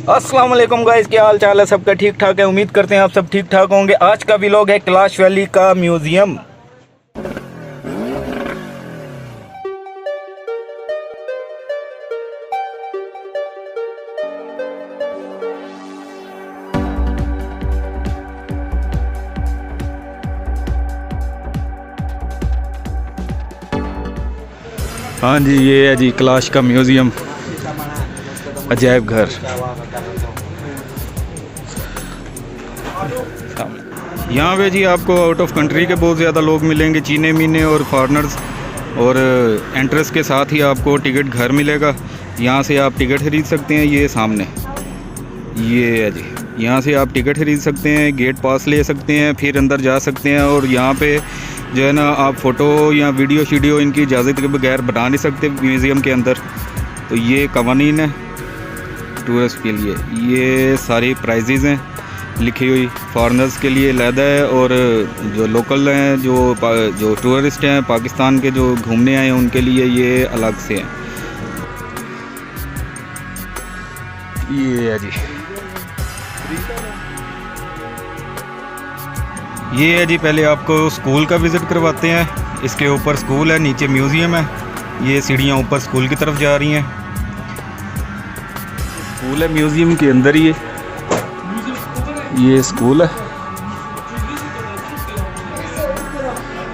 अस्सलाम वालेकुम गाइस, क्या हाल चाल है सबका? ठीक ठाक है, उम्मीद करते हैं आप सब ठीक ठाक होंगे। आज का व्लॉग है कैलाश वैली का म्यूज़ियम। हाँ जी, ये है जी कैलाश का म्यूज़ियम, अजायब घर। यहाँ पे जी आपको आउट ऑफ कंट्री के बहुत ज़्यादा लोग मिलेंगे, चीने मीने और फॉरेनर्स, और एंट्रेंस के साथ ही आपको टिकट घर मिलेगा। यहाँ से आप टिकट खरीद सकते हैं। ये सामने ये है जी, यहाँ से आप टिकट खरीद सकते हैं, गेट पास ले सकते हैं, फिर अंदर जा सकते हैं। और यहाँ पे जो है ना, आप फ़ोटो या वीडियो शीडियो इनकी इजाज़त के बगैर बना नहीं सकते म्यूज़ियम के अंदर। तो ये कवानीन है टूरिस्ट के लिए। ये सारी प्राइजेज़ हैं लिखी हुई, फॉरेनर्स के लिए अलग है, और जो लोकल हैं, जो टूरिस्ट हैं पाकिस्तान के जो घूमने आए हैं, उनके लिए ये अलग से हैं। ये है जी, ये है जी, पहले आपको स्कूल का विज़िट करवाते हैं। इसके ऊपर स्कूल है, नीचे म्यूज़ियम है। ये सीढ़ियाँ ऊपर स्कूल की तरफ जा रही हैं। स्कूल है म्यूज़ियम के अंदर ही, ये स्कूल है।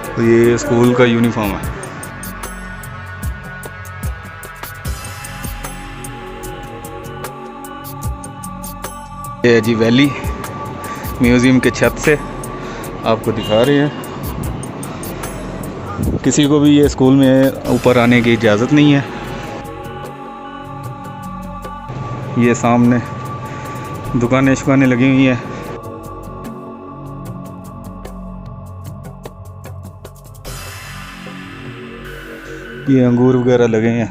तो ये स्कूल का यूनिफॉर्म है। ये है जी वैली, म्यूज़ियम के छत से आपको दिखा रहे हैं। किसी को भी ये स्कूल में ऊपर आने की इजाज़त नहीं है। ये सामने दुकानें शुकानें लगी हुई हैं। ये अंगूर वगैरह लगे हैं।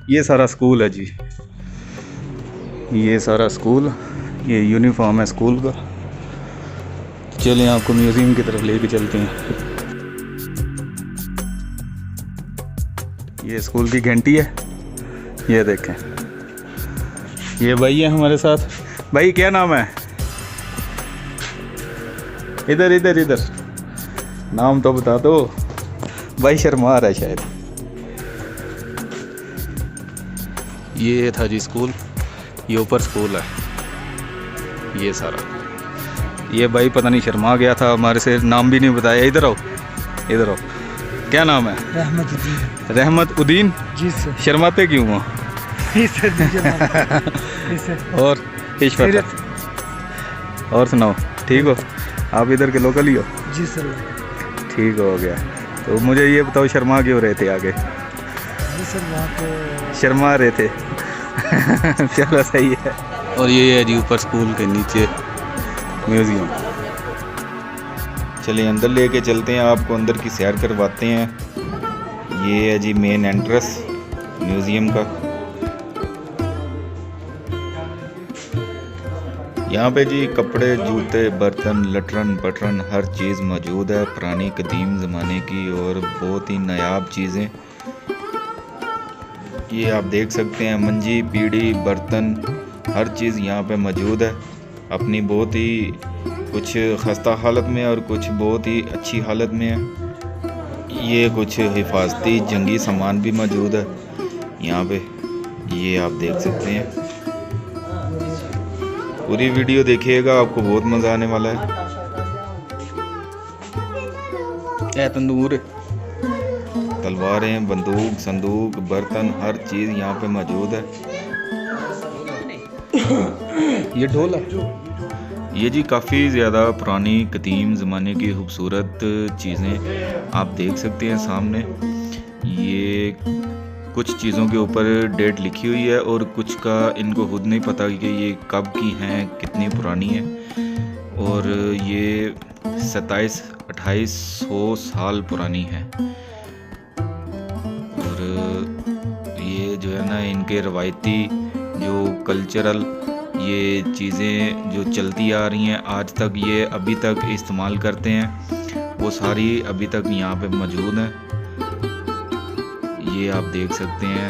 ये सारा स्कूल है जी, ये सारा स्कूल, ये यूनिफॉर्म है स्कूल का। चलें आपको म्यूज़ियम की तरफ लेके चलते हैं। ये स्कूल की घंटी है, ये देखें। ये भाई है हमारे साथ। भाई क्या नाम है? इधर इधर इधर, नाम तो बता दो। भाई शर्मा रहा है शायद। ये था जी स्कूल, ये ऊपर स्कूल है ये सारा। ये भाई पता नहीं शर्मा गया था हमारे से, नाम भी नहीं बताया। इधर आओ, इधर आओ। क्या नाम है? रहमत उद्दीन जी सर। शर्माते क्यों हो? और ईश्वर, और सुनाओ, ठीक हो? आप इधर के लोकल ही हो? जी सर। ठीक हो गया। तो मुझे ये बताओ, शर्मा क्यों रहे थे आगे? जी सर, वहाँ पे शर्मा रहे थे। चलो सही है। और ये है जी ऊपर स्कूल के नीचे म्यूज़ियम। चलिए अंदर लेके चलते हैं, आपको अंदर की सैर करवाते हैं। ये है जी मेन एंट्रेंस म्यूज़ियम का। यहाँ पे जी कपड़े, जूते, बर्तन, लटरन पटरन हर चीज़ मौजूद है, पुरानी कदीम ज़माने की और बहुत ही नायाब चीज़ें। ये आप देख सकते हैं, मंजी, पीढ़ी, बर्तन, हर चीज़ यहाँ पे मौजूद है। अपनी बहुत ही कुछ खस्ता हालत में और कुछ बहुत ही अच्छी हालत में है। ये कुछ हिफाजती जंगी सामान भी मौजूद है यहाँ पे, ये आप देख सकते हैं। पूरी वीडियो देखिएगा, आपको बहुत मज़ा आने वाला है। तंदूर, तलवारें, बंदूक, संदूक, बर्तन, हर चीज़ यहाँ पे मौजूद है। ये ढोल है। ये जी काफ़ी ज़्यादा पुरानी कदीम ज़माने की खूबसूरत चीज़ें आप देख सकते हैं सामने। ये कुछ चीज़ों के ऊपर डेट लिखी हुई है, और कुछ का इनको खुद नहीं पता कि ये कब की हैं, कितनी पुरानी है। और ये 27-2800 साल पुरानी है। और ये जो है ना, इनके रवायती जो कल्चरल ये चीज़ें जो चलती आ रही हैं आज तक, ये अभी तक इस्तेमाल करते हैं, वो सारी अभी तक यहाँ पे मौजूद हैं। ये आप देख सकते हैं।